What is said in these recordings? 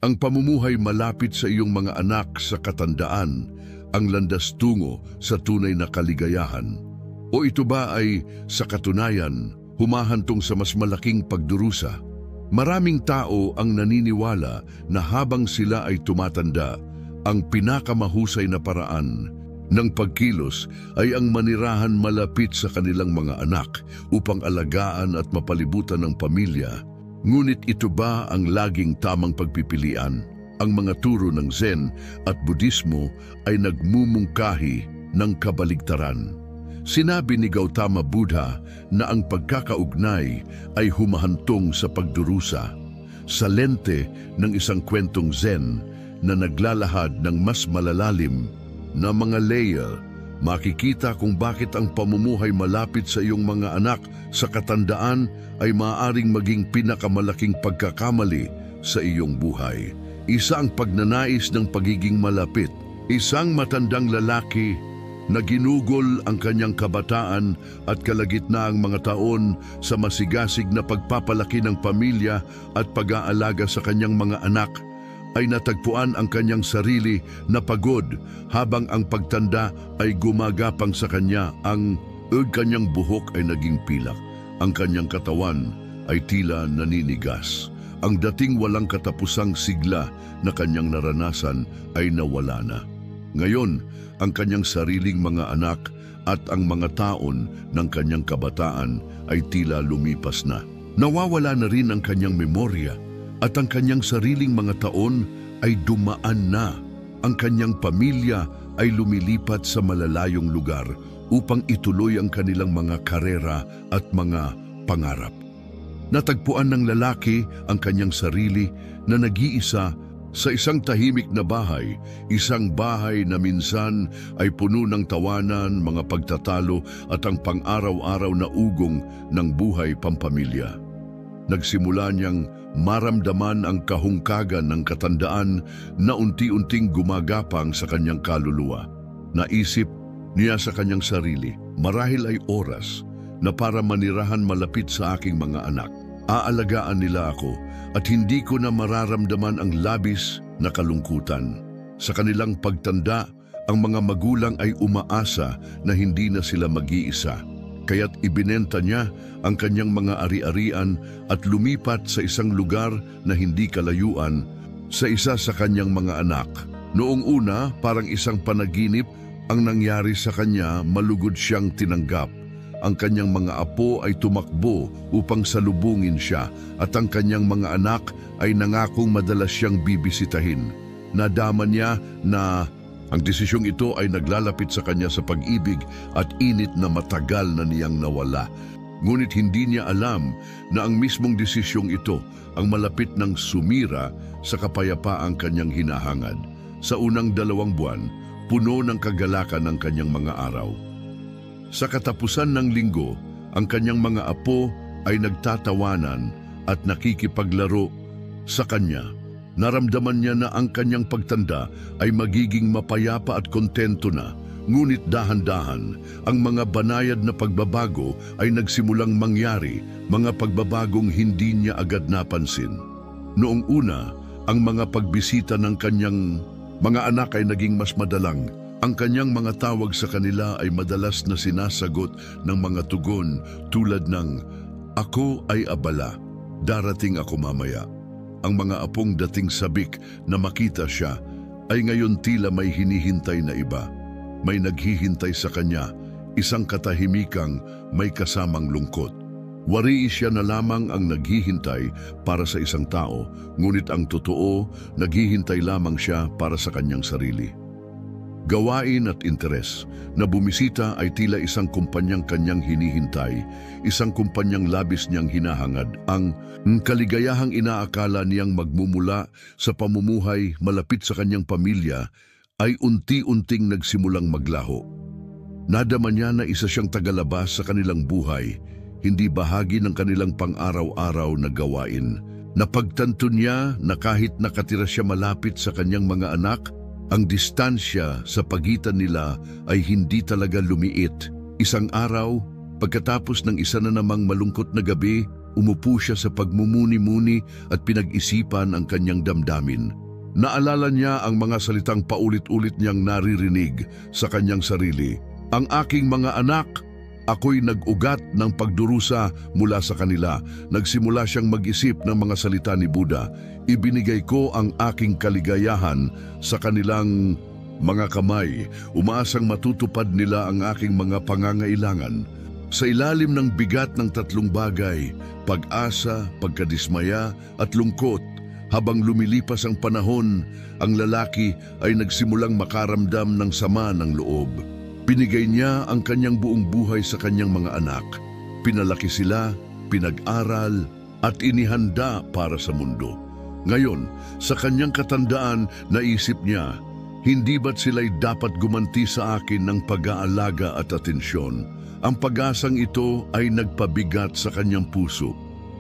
Ang pamumuhay malapit sa iyong mga anak sa katandaan ang landas tungo sa tunay na kaligayahan? O ito ba ay sa katunayan humahantong sa mas malaking pagdurusa? Maraming tao ang naniniwala na habang sila ay tumatanda, ang pinakamahusay na paraan ng pagkilos ay ang manirahan malapit sa kanilang mga anak upang alagaan at mapalibutan ng pamilya. Ngunit ito ba ang laging tamang pagpipilian? Ang mga turo ng Zen at Budismo ay nagmumungkahi ng kabaligtaran. Sinabi ni Gautama Buddha na ang pagkakaugnay ay humahantong sa pagdurusa. Sa lente ng isang kwentong Zen na naglalahad ng mas malalalim na mga layer, makikita kung bakit ang pamumuhay malapit sa iyong mga anak sa katandaan ay maaaring maging pinakamalaking pagkakamali sa iyong buhay. Isa ang pagnanais ng pagiging malapit. Isang matandang lalaki na ginugol ang kanyang kabataan at kalagitnaang mga taon sa masigasig na pagpapalaki ng pamilya at pag-aalaga sa kanyang mga anak, ay natagpuan ang kanyang sarili na pagod habang ang pagtanda ay gumagapang sa kanya. Ang kanyang buhok ay naging pilak. Ang kanyang katawan ay tila naninigas. Ang dating walang katapusang sigla na kanyang naranasan ay nawala na. Ngayon, ang kanyang sariling mga anak at ang mga taon ng kanyang kabataan ay tila lumipas na. Nawawala na rin ang kanyang memorya at ang kanyang sariling mga taon ay dumaan na. Ang kanyang pamilya ay lumilipat sa malalayong lugar upang ituloy ang kanilang mga karera at mga pangarap. Natagpuan ng lalaki ang kanyang sarili na nag-iisa sa isang tahimik na bahay, isang bahay na minsan ay puno ng tawanan, mga pagtatalo at ang pang-araw-araw na ugong ng buhay pampamilya. Nagsimula niyang maramdaman ang kahungkagan ng katandaan na unti-unting gumagapang sa kanyang kaluluwa. Naisip niya sa kanyang sarili, marahil ay oras na para manirahan malapit sa aking mga anak. Aalagaan nila ako at hindi ko na mararamdaman ang labis na kalungkutan. Sa kanilang pagtanda, ang mga magulang ay umaasa na hindi na sila mag-iisa. Kaya't ibinenta niya ang kanyang mga ari-arian at lumipat sa isang lugar na hindi kalayuan sa isa sa kanyang mga anak. Noong una, parang isang panaginip ang nangyari sa kanya, malugod siyang tinanggap. Ang kanyang mga apo ay tumakbo upang salubungin siya at ang kanyang mga anak ay nangakong madalas siyang bibisitahin. Nadama niya na ang desisyong ito ay naglalapit sa kanya sa pag-ibig at init na matagal na niyang nawala. Ngunit hindi niya alam na ang mismong desisyong ito ang malapit ng sumira sa kapayapaang kanyang hinahangad. Sa unang 2 buwan, puno ng kagalakan ng kanyang mga araw. Sa katapusan ng linggo, ang kanyang mga apo ay nagtatawanan at nakikipaglaro sa kanya. Naramdaman niya na ang kanyang pagtanda ay magiging mapayapa at kontento na. Ngunit dahan-dahan, ang mga banayad na pagbabago ay nagsimulang mangyari, mga pagbabagong hindi niya agad napansin. Noong una, ang mga pagbisita ng kanyang mga anak ay naging mas madalang. Ang kanyang mga tawag sa kanila ay madalas na sinasagot ng mga tugon tulad ng, "Ako ay abala, darating ako mamaya." Ang mga apong dating sabik na makita siya ay ngayon tila may hinihintay na iba. May naghihintay sa kanya, isang katahimikang may kasamang lungkot. Wari siya na lamang ang naghihintay para sa isang tao, ngunit ang totoo, naghihintay lamang siya para sa kanyang sarili. Gawain at interes na bumisita ay tila isang kumpanyang kanyang hinihintay, isang kumpanyang labis niyang hinahangad. Ang kaligayahang inaakala niyang magmumula sa pamumuhay malapit sa kanyang pamilya ay unti-unting nagsimulang maglaho. Nadama niya na isa siyang tagalabas sa kanilang buhay, hindi bahagi ng kanilang pang-araw-araw na gawain. Napagtanto niya na kahit nakatira siya malapit sa kanyang mga anak, ang distansya sa pagitan nila ay hindi talaga lumiit. Isang araw, pagkatapos ng isa na namang malungkot na gabi, Umupo siya sa pagmumuni-muni at pinag-isipan ang kanyang damdamin. Naalala niya ang mga salitang paulit-ulit niyang naririnig sa kanyang sarili. Ang aking mga anak, ako'y nag-ugat ng pagdurusa mula sa kanila. Nagsimula siyang mag-isip ng mga salita ni Buddha. Ibinigay ko ang aking kaligayahan sa kanilang mga kamay. Umaasang matutupad nila ang aking mga pangangailangan. Sa ilalim ng bigat ng tatlong bagay, pag-asa, pagkadismaya at lungkot, habang lumilipas ang panahon, ang lalaki ay nagsimulang makaramdam ng sama ng loob. Binigay niya ang kanyang buong buhay sa kanyang mga anak. Pinalaki sila, pinag-aral, at inihanda para sa mundo. Ngayon, sa kanyang katandaan, naisip niya, hindi ba't sila'y dapat gumanti sa akin ng pag-aalaga at atensyon? Ang pag-asang ito ay nagpabigat sa kanyang puso.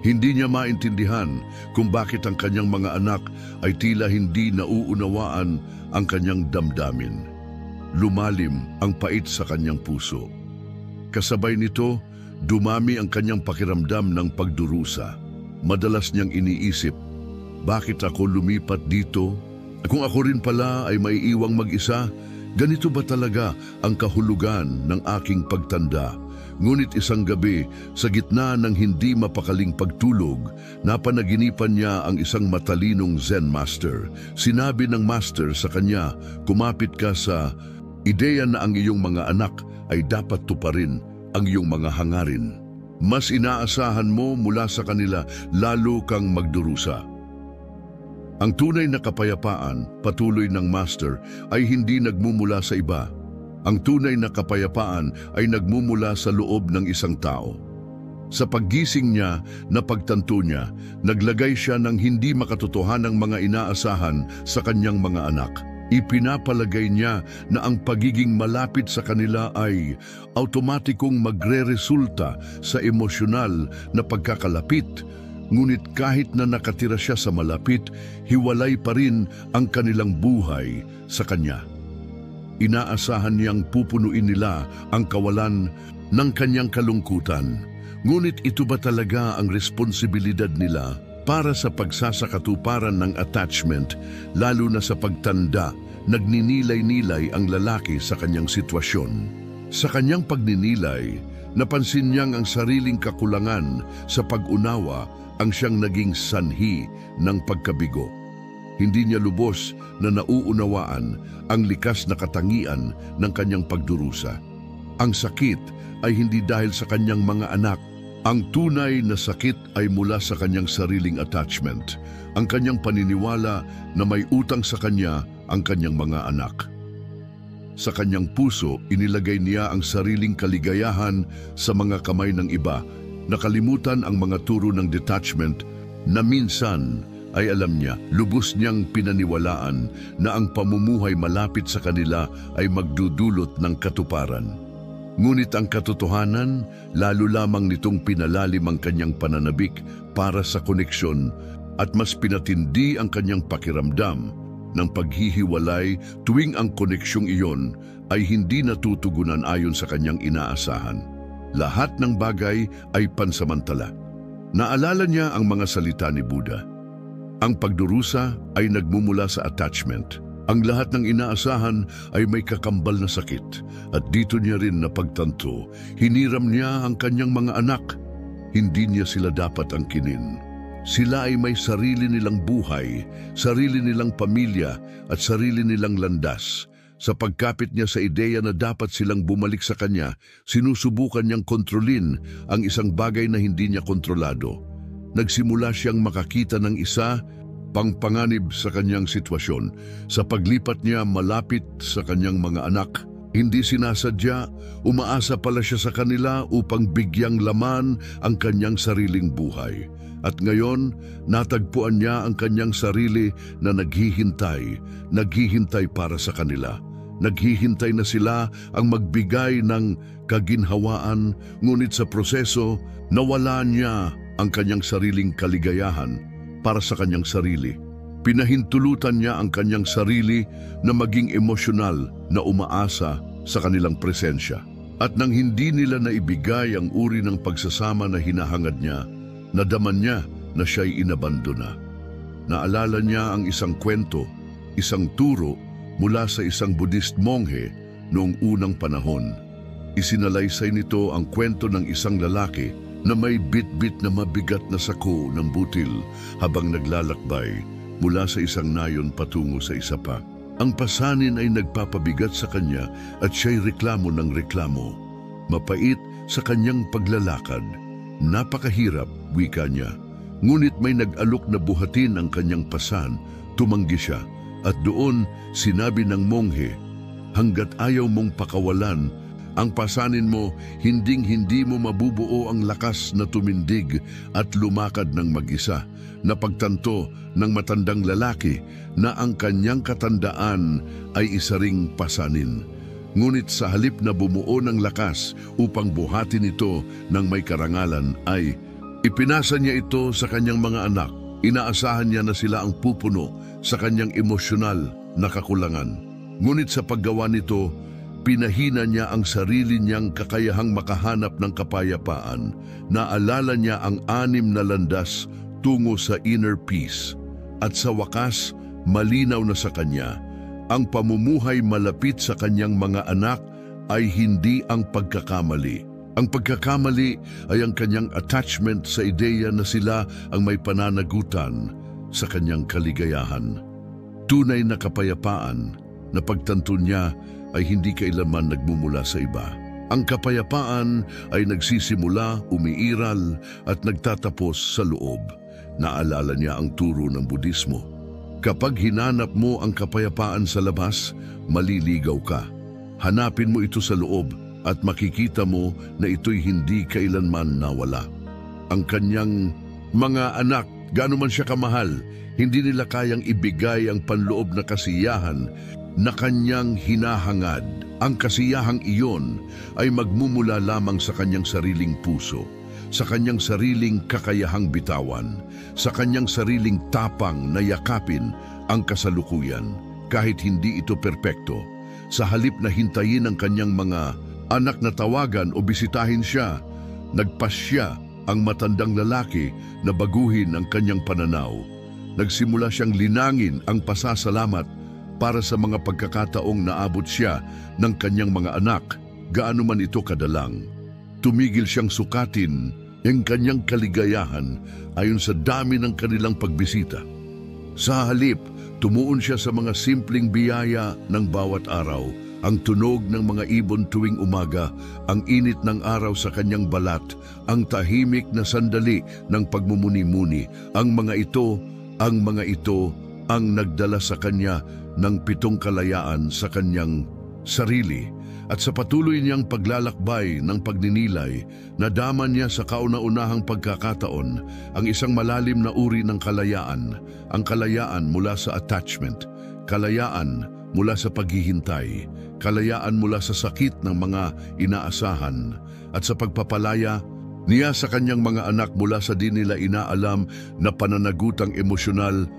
Hindi niya maintindihan kung bakit ang kanyang mga anak ay tila hindi nauunawaan ang kanyang damdamin. Lumalim ang pait sa kanyang puso. Kasabay nito, dumami ang kanyang pakiramdam ng pagdurusa. Madalas niyang iniisip, bakit ako lumipat dito? Kung ako rin pala ay maiiwang mag-isa, ganito ba talaga ang kahulugan ng aking pagtanda? Ngunit isang gabi, sa gitna ng hindi mapakaling pagtulog, napanaginipan niya ang isang matalinong Zen master. Sinabi ng master sa kanya, kumapit ka sa ideya na ang iyong mga anak ay dapat tuparin ang iyong mga hangarin. Mas inaasahan mo mula sa kanila, lalo kang magdurusa. Ang tunay na kapayapaan, patuloy ng master, ay hindi nagmumula sa iba. Ang tunay na kapayapaan ay nagmumula sa loob ng isang tao. Sa paggising niya, napagtanto niya, naglagay siya ng hindi makatotohanang mga inaasahan sa kanyang mga anak. Ipinapalagay niya na ang pagiging malapit sa kanila ay automatikong magre-resulta sa emosyonal na pagkakalapit. Ngunit kahit na nakatira siya sa malapit, hiwalay pa rin ang kanilang buhay sa kanya. Inaasahan niyang pupunuin nila ang kawalan ng kanyang kalungkutan. Ngunit ito ba talaga ang responsibilidad nila para sa pagsasakatuparan ng attachment, lalo na sa pagtanda? Nagninilay-nilay ang lalaki sa kanyang sitwasyon. Sa kanyang pagninilay, napansin niyang ang sariling kakulangan sa pag-unawa ang siyang naging sanhi ng pagkabigo. Hindi niya lubos na nauunawaan ang likas na katangian ng kanyang pagdurusa. Ang sakit ay hindi dahil sa kanyang mga anak. Ang tunay na sakit ay mula sa kanyang sariling attachment, ang kanyang paniniwala na may utang sa kanya ang kanyang mga anak. Sa kanyang puso, inilagay niya ang sariling kaligayahan sa mga kamay ng iba. Nakalimutan ang mga turo ng detachment na minsan ay alam niya, lubos niyang pinaniwalaan na ang pamumuhay malapit sa kanila ay magdudulot ng katuparan. Ngunit ang katotohanan, lalo lamang nitong pinalalim ang kanyang pananabik para sa koneksyon at mas pinatindi ang kanyang pakiramdam ng paghihiwalay tuwing ang koneksyong iyon ay hindi natutugunan ayon sa kanyang inaasahan. Lahat ng bagay ay pansamantala. Naalala niya ang mga salita ni Buddha. Ang pagdurusa ay nagmumula sa attachment. Ang lahat ng inaasahan ay may kakambal na sakit. At dito niya rin napagtanto, hiniram niya ang kanyang mga anak. Hindi niya sila dapat angkinin. Sila ay may sarili nilang buhay, sarili nilang pamilya at sarili nilang landas. Sa pagkapit niya sa ideya na dapat silang bumalik sa kanya, sinusubukan niyang kontrolin ang isang bagay na hindi niya kontrolado. Nagsimula siyang makakita ng isa pangpanganib sa kanyang sitwasyon. Sa paglipat niya malapit sa kanyang mga anak, hindi sinasadya, umaasa pala siya sa kanila upang bigyang laman ang kanyang sariling buhay. At ngayon, natagpuan niya ang kanyang sarili na naghihintay para sa kanila. Naghihintay na sila ang magbigay ng kaginhawaan, ngunit sa proseso, nawala niya ang kanyang sariling kaligayahan para sa kanyang sarili. Pinahintulutan niya ang kanyang sarili na maging emosyonal na umaasa sa kanilang presensya. At nang hindi nila naibigay ang uri ng pagsasama na hinahangad niya, Nadaman niya na siya'y inabandona. Naalala niya ang isang kwento, isang turo mula sa isang Buddhist monghe noong unang panahon. Isinalaysay nito ang kwento ng isang lalaki na may bit-bit na mabigat na sako ng butil habang naglalakbay mula sa isang nayon patungo sa isa pa. Ang pasanin ay nagpapabigat sa kanya at siya'y reklamo ng reklamo. Mapait sa kanyang paglalakad. Napakahirap, wika niya. Ngunit may nag-alok na buhatin ang kanyang pasan, tumanggi siya. At doon sinabi ng monghe, hanggat ayaw mong pakawalan ang pasanin mo, hinding-hindi mo mabubuo ang lakas na tumindig at lumakad ng mag-isa. Napagtanto ng matandang lalaki na ang kanyang katandaan ay isa ring pasanin. Ngunit sa halip na bumuo ng lakas upang buhatin ito ng may karangalan ay ipinasa niya ito sa kanyang mga anak. Inaasahan niya na sila ang pupuno sa kanyang emosyonal na kakulangan. Ngunit sa paggawa nito, pinahina niya ang sarili niyang kakayahang makahanap ng kapayapaan. Naalala niya ang 6 na landas tungo sa inner peace. At sa wakas, malinaw na sa kanya, ang pamumuhay malapit sa kanyang mga anak ay hindi ang pagkakamali. Ang pagkakamali ay ang kanyang attachment sa ideya na sila ang may pananagutan sa kanyang kaligayahan. Tunay na kapayapaan na pagtanto niya ay hindi kailanman nagmumula sa iba. Ang kapayapaan ay nagsisimula, umiiral at nagtatapos sa loob. Naalala niya ang turo ng Budismo. Kapag hinanap mo ang kapayapaan sa labas, maliligaw ka. Hanapin mo ito sa loob at makikita mo na ito'y hindi kailanman nawala. Ang kanyang mga anak, gaano man siya kamahal, hindi nila kayang ibigay ang panloob na kasiyahan na kanyang hinahangad. Ang kasiyahang iyon ay magmumula lamang sa kanyang sariling puso, sa kanyang sariling kakayahang bitawan, sa kanyang sariling tapang na yakapin ang kasalukuyan kahit hindi ito perpekto. Sa halip na hintayin ang kanyang mga anak na tawagan o bisitahin siya, nagpasya ang matandang lalaki na baguhin ang kanyang pananaw. Nagsimula siyang linangin ang pasasalamat para sa mga pagkakataong naabot siya ng kanyang mga anak, gaano man ito kadalang. Tumigil siyang sukatin ang kanyang kaligayahan ayon sa dami ng kanilang pagbisita. Sa halip, tumuon siya sa mga simpleng biyaya ng bawat araw, ang tunog ng mga ibon tuwing umaga, ang init ng araw sa kanyang balat, ang tahimik na sandali ng pagmumuni-muni. Ang mga ito ang nagdala sa kanya ng 7 kalayaan sa kanyang sarili. At sa patuloy niyang paglalakbay ng pagninilay, nadama niya sa kauna-unahang pagkakataon ang isang malalim na uri ng kalayaan, ang kalayaan mula sa attachment, kalayaan mula sa paghihintay, kalayaan mula sa sakit ng mga inaasahan, at sa pagpapalaya niya sa kanyang mga anak mula sa di nila inaalam na pananagutang emosyonal.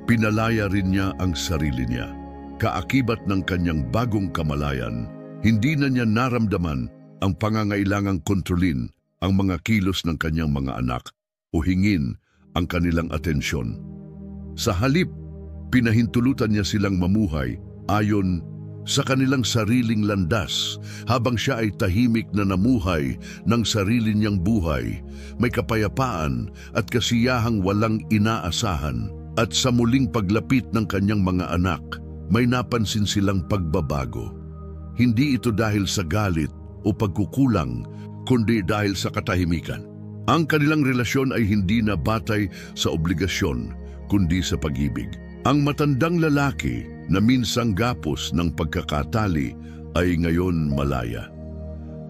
Pinalaya rin niya ang sarili niya. Kaakibat ng kanyang bagong kamalayan, hindi na niya naramdaman ang pangangailangang kontrolin ang mga kilos ng kanyang mga anak o hingin ang kanilang atensyon. Sa halip, pinahintulutan niya silang mamuhay ayon sa kanilang sariling landas habang siya ay tahimik na namuhay ng sarili niyang buhay, may kapayapaan at kasiyahang walang inaasahan. At sa muling paglapit ng kanyang mga anak, may napansin silang pagbabago. Hindi ito dahil sa galit o pagkukulang, kundi dahil sa katahimikan. Ang kanilang relasyon ay hindi na batay sa obligasyon, kundi sa pag-ibig. Ang matandang lalaki na minsang gapos ng pagkakatali ay ngayon malaya.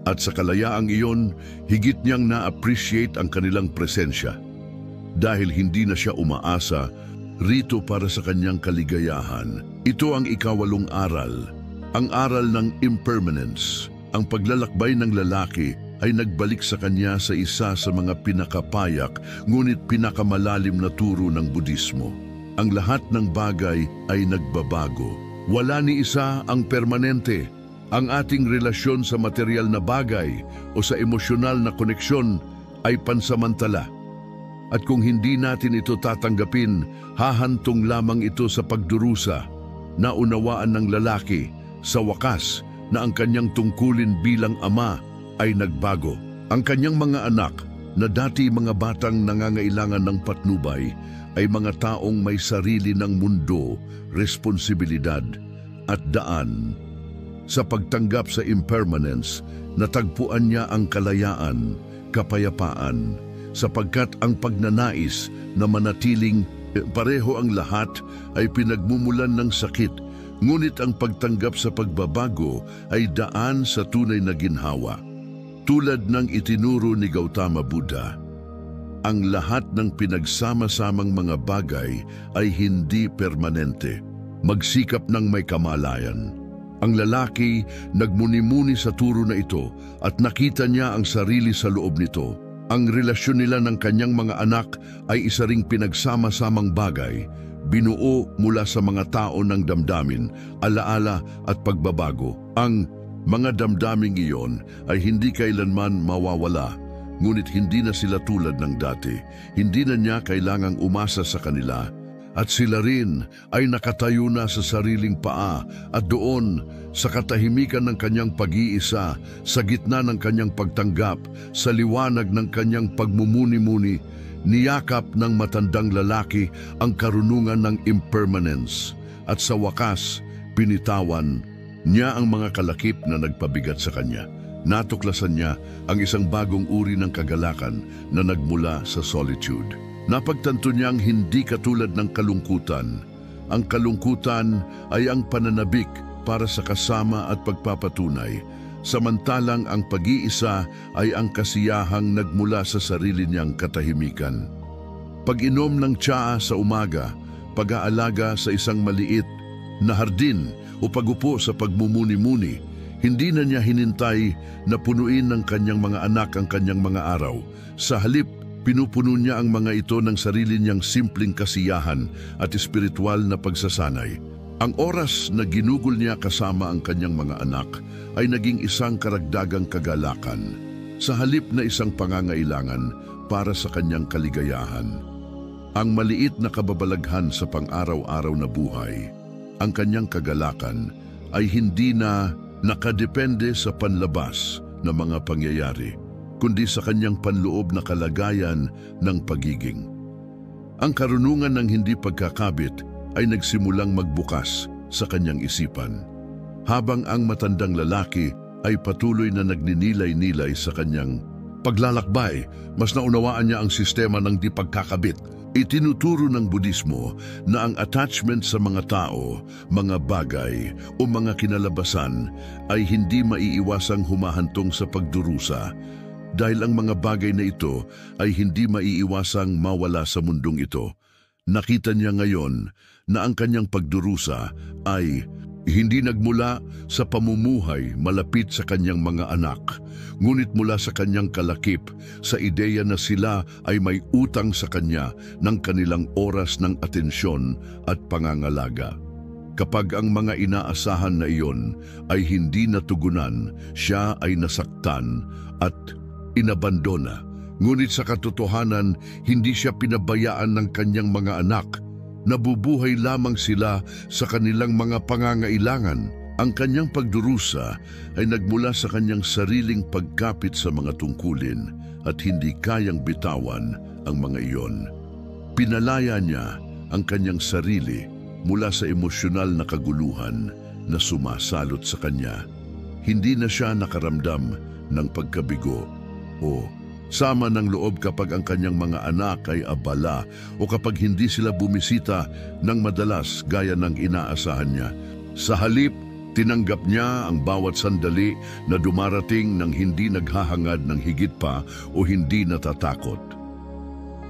At sa kalayaang iyon, higit niyang na-appreciate ang kanilang presensya. Dahil hindi na siya umaasa rito para sa kanyang kaligayahan. Ito ang 8 aral, ang aral ng impermanence. Ang paglalakbay ng lalaki ay nagbalik sa kanya sa isa sa mga pinakapayak ngunit pinakamalalim na turo ng Budismo. Ang lahat ng bagay ay nagbabago. Wala ni isa ang permanente. Ang ating relasyon sa material na bagay o sa emosyonal na koneksyon ay pansamantala. At kung hindi natin ito tatanggapin, hahantong lamang ito sa pagdurusa. Naunawaan ng lalaki sa wakas na ang kanyang tungkulin bilang ama ay nagbago. Ang kanyang mga anak na dati mga batang nangangailangan ng patnubay ay mga taong may sarili ng mundo, responsibilidad at daan. Sa pagtanggap sa impermanence, natagpuan niya ang kalayaan, kapayapaan, sapagkat ang pagnanais na manatiling pareho ang lahat ay pinagmumulan ng sakit, ngunit ang pagtanggap sa pagbabago ay daan sa tunay na ginhawa. Tulad ng itinuro ni Gautama Buddha, ang lahat ng pinagsama-samang mga bagay ay hindi permanente. Magsikap ng may kamalayan. Ang lalaki nagmuni-muni sa turo na ito at nakita niya ang sarili sa loob nito. Ang relasyon nila ng kanyang mga anak ay isa ring pinagsama-samang bagay, binuo mula sa mga tao ng damdamin, alaala at pagbabago. Ang mga damdaming iyon ay hindi kailanman mawawala, ngunit hindi na sila tulad ng dati. Hindi na niya kailangang umasa sa kanila. At sila rin ay nakatayo na sa sariling paa at doon sa katahimikan ng kanyang pag-iisa, sa gitna ng kanyang pagtanggap, sa liwanag ng kanyang pagmumuni-muni, niyakap ng matandang lalaki ang karunungan ng impermanence at sa wakas, binitawan niya ang mga kalakip na nagpabigat sa kanya. Natuklasan niya ang isang bagong uri ng kagalakan na nagmula sa solitude. Napagtanto niyang hindi katulad ng kalungkutan. Ang kalungkutan ay ang pananabik para sa kasama at pagpapatunay, samantalang ang pag-iisa ay ang kasiyahang nagmula sa sarili niyang katahimikan. Pag-inom ng tsaa sa umaga, pag-aalaga sa isang maliit na hardin o pagupo sa pagmumuni-muni, hindi na niya hinintay na punuin ng kanyang mga anak ang kanyang mga araw. Sa halip, pinupuno niya ang mga ito ng sarili niyang simpleng kasiyahan at espiritual na pagsasanay. Ang oras na ginugol niya kasama ang kanyang mga anak ay naging isang karagdagang kagalakan, sa halip na isang pangangailangan para sa kanyang kaligayahan. Ang maliit na kababalaghan sa pang-araw-araw na buhay, ang kanyang kagalakan ay hindi na nakadepende sa panlabas na mga pangyayari, kundi sa kanyang panloob na kalagayan ng pagiging. Ang karunungan ng hindi pagkakabit ay nagsimulang magbukas sa kanyang isipan, habang ang matandang lalaki ay patuloy na nagninilay-nilay sa kanyang paglalakbay. Mas naunawaan niya ang sistema ng di pagkakabit. Itinuturo ng Budismo na ang attachment sa mga tao, mga bagay o mga kinalabasan ay hindi maiiwasang humahantong sa pagdurusa, dahil ang mga bagay na ito ay hindi maiiwasang mawala sa mundong ito. Nakita niya ngayon na ang kanyang pagdurusa ay hindi nagmula sa pamumuhay malapit sa kanyang mga anak, ngunit mula sa kanyang kalakip, sa ideya na sila ay may utang sa kanya ng kanilang oras ng atensyon at pangangalaga. Kapag ang mga inaasahan na iyon ay hindi natugunan, siya ay nasaktan at inabandona. Ngunit sa katotohanan, hindi siya pinabayaan ng kanyang mga anak. Nabubuhay lamang sila sa kanilang mga pangangailangan. Ang kanyang pagdurusa ay nagmula sa kanyang sariling pagkapit sa mga tungkulin at hindi kayang bitawan ang mga iyon. Pinalaya niya ang kanyang sarili mula sa emosyonal na kaguluhan na sumasalot sa kanya. Hindi na siya nakaramdam ng pagkabigo o sama ng loob kapag ang kanyang mga anak ay abala o kapag hindi sila bumisita ng madalas gaya ng inaasahan niya. Sa halip, tinanggap niya ang bawat sandali na dumarating ng hindi naghahangad ng higit pa o hindi natatakot.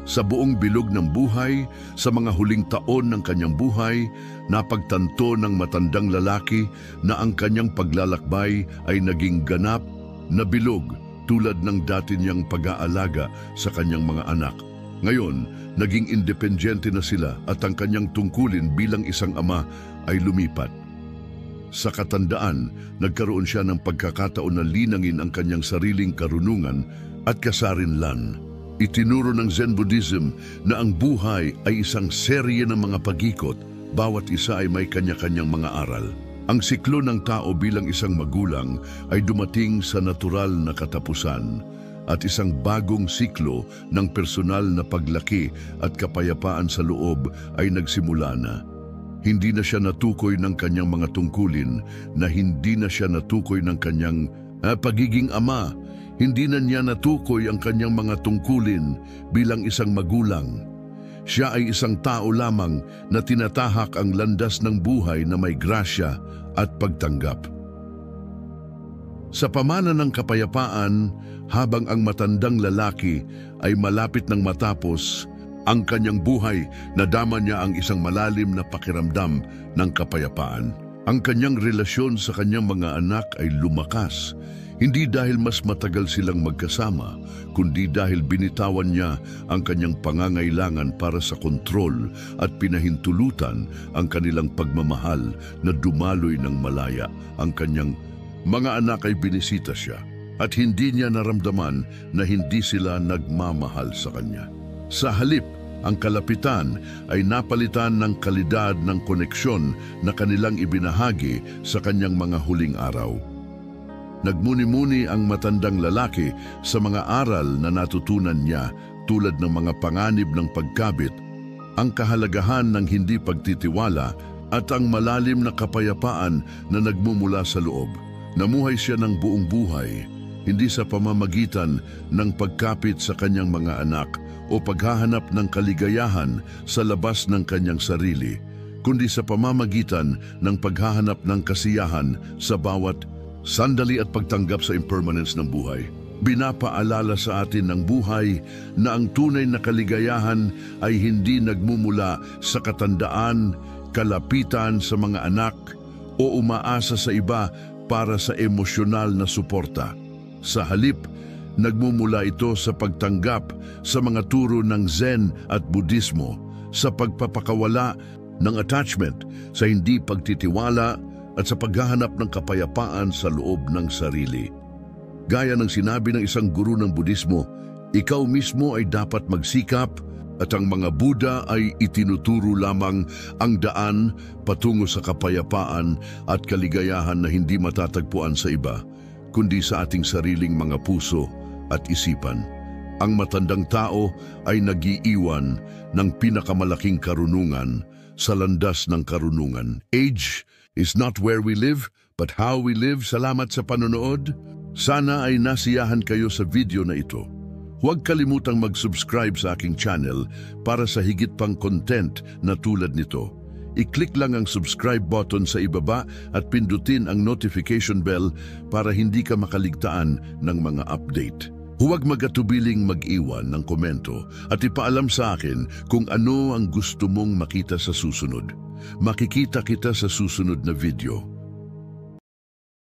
Sa buong bilog ng buhay, sa mga huling taon ng kanyang buhay, napagtanto ng matandang lalaki na ang kanyang paglalakbay ay naging ganap na bilog, tulad ng dati niyang pag-aalaga sa kanyang mga anak. Ngayon, naging independyente na sila at ang kanyang tungkulin bilang isang ama ay lumipat. Sa katandaan, nagkaroon siya ng pagkakataon na linangin ang kanyang sariling karunungan at kasarinlan. Itinuro ng Zen Buddhism na ang buhay ay isang serye ng mga pag-ikot, bawat isa ay may kanya-kanyang mga aral. Ang siklo ng tao bilang isang magulang ay dumating sa natural na katapusan at isang bagong siklo ng personal na paglaki at kapayapaan sa loob ay nagsimula na. Hindi na siya natukoy ng kanyang mga tungkulin, na hindi na siya natukoy ng kanyang pagiging ama. Hindi na niya natukoy ang kanyang mga tungkulin bilang isang magulang. Siya ay isang tao lamang na tinatahak ang landas ng buhay na may grasya at pagtanggap. Sa pamana ng kapayapaan, habang ang matandang lalaki ay malapit ng matapos ang kanyang buhay, nadama niya ang isang malalim na pakiramdam ng kapayapaan. Ang kanyang relasyon sa kanyang mga anak ay lumakas, hindi dahil mas matagal silang magkasama, kundi dahil binitawan niya ang kanyang pangangailangan para sa kontrol at pinahintulutan ang kanilang pagmamahal na dumaloy ng malaya. Ang kanyang mga anak ay binisita siya at hindi niya naramdaman na hindi sila nagmamahal sa kanya. Sa halip, ang kalapitan ay napalitan ng kalidad ng koneksyon na kanilang ibinahagi sa kanyang mga huling araw. Nagmuni-muni ang matandang lalaki sa mga aral na natutunan niya tulad ng mga panganib ng pagkabit, ang kahalagahan ng hindi pagtitiwala at ang malalim na kapayapaan na nagmumula sa loob. Namuhay siya ng buong buhay, hindi sa pamamagitan ng pagkapit sa kanyang mga anak o paghahanap ng kaligayahan sa labas ng kanyang sarili, kundi sa pamamagitan ng paghahanap ng kasiyahan sa bawat sandali at pagtanggap sa impermanence ng buhay. Binapaalala sa atin ng buhay na ang tunay na kaligayahan ay hindi nagmumula sa katandaan, kalapitan sa mga anak, o umaasa sa iba para sa emosyonal na suporta. Sa halip, nagmumula ito sa pagtanggap sa mga turo ng Zen at Budismo, sa pagpapakawala ng attachment, sa hindi pagtitiwala, at sa paghahanap ng kapayapaan sa loob ng sarili. Gaya ng sinabi ng isang guru ng Budismo, ikaw mismo ay dapat magsikap at ang mga Buddha ay itinuturo lamang ang daan patungo sa kapayapaan at kaligayahan na hindi matatagpuan sa iba, kundi sa ating sariling mga puso at isipan. Ang matandang tao ay nag-iiwan ng pinakamalaking karunungan sa landas ng karunungan. Age is not where we live, but how we live. Salamat sa panonood. Sana ay nasiyahan kayo sa video na ito. Huwag kalimutang mag-subscribe sa aking channel para sa higit pang content na tulad nito. I-click lang ang subscribe button sa ibaba at pindutin ang notification bell para hindi ka makaligtaan ng mga update. Huwag mag-atubiling mag-iwan ng komento at ipaalam sa akin kung ano ang gusto mong makita sa susunod. Makikita kita sa susunod na video.